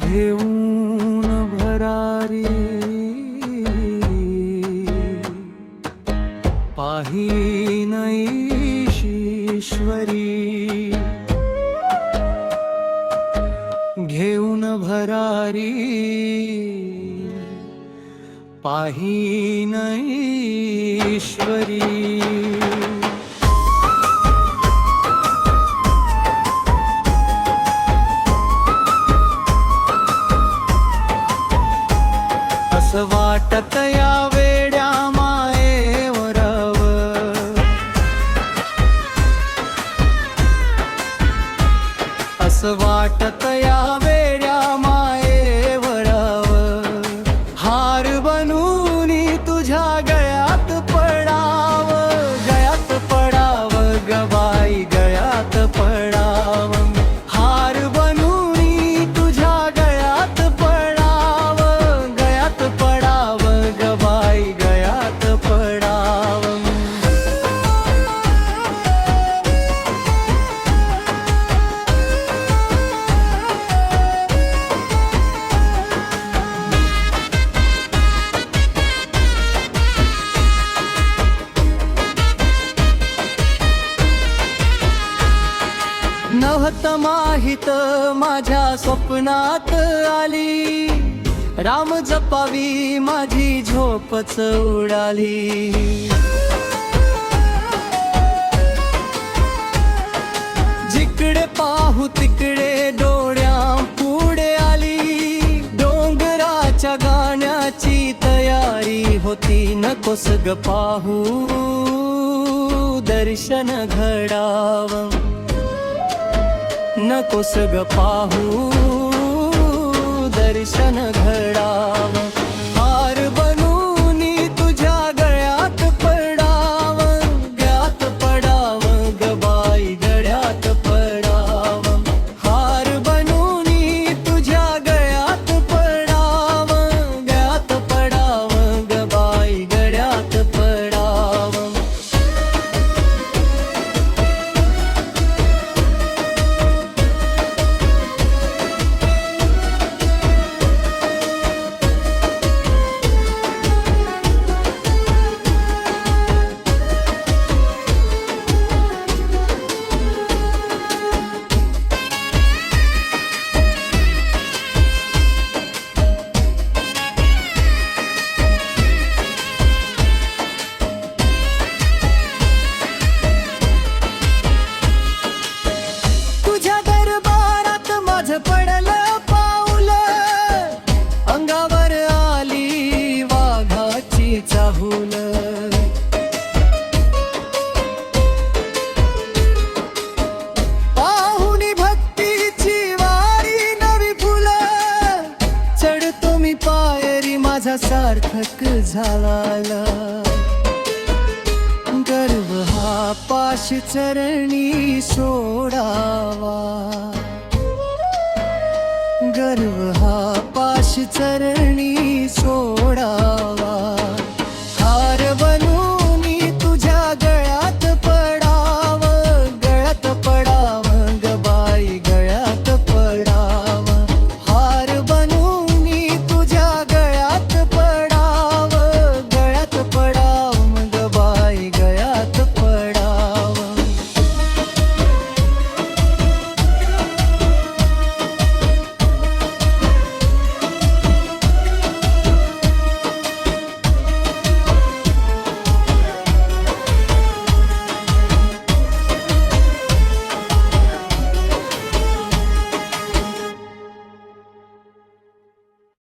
घेऊन भरारी पाहीन ईश्वरी, घेऊन भरारी पाहीन ईश्वरी। असं वाटत या वेड्या मायेवरव, असं वाटत या वेड्या मायेवरव, हार बनून तुझ्या गळ्यात पडाव, गळ्यात पडाव ग बाई, गळ्यात पडाव, हार बनून तुझ्या गळ्यात पडाव, गळ्यात पडाव ग बाई, गळ्यात पडाव। नव्हत माहित माझ्या स्वप्नात आली, राम जपावी माझी झोपच उडाली। जिकडे पाहू तिकडे डोळ्या पुढे आली, डोंगराच्या गाण्याची तयारी होती, नकोस ग पाहू दर्शन घडावं, नकोस ग पाहू दर्शन घडावं, हार बनून तुझ्या गळ्यात पडावं, गळ्यात पडावं ग बाई, गळ्यात पडावं, हार बनून तुझ्या गळ्यात पडावं, गळ्यात पडावं ग बाई, गळ्यात पडावं। पडलं पाऊल, अंगावर आली वाघाची चाहूल, पाहुणी भक्तीची वारी नवी फुलं, चढतो मी पायरी माझा सार्थक झाला, गर्व हा पाश चरणी सोडावा, गर्व हा पाश चरणी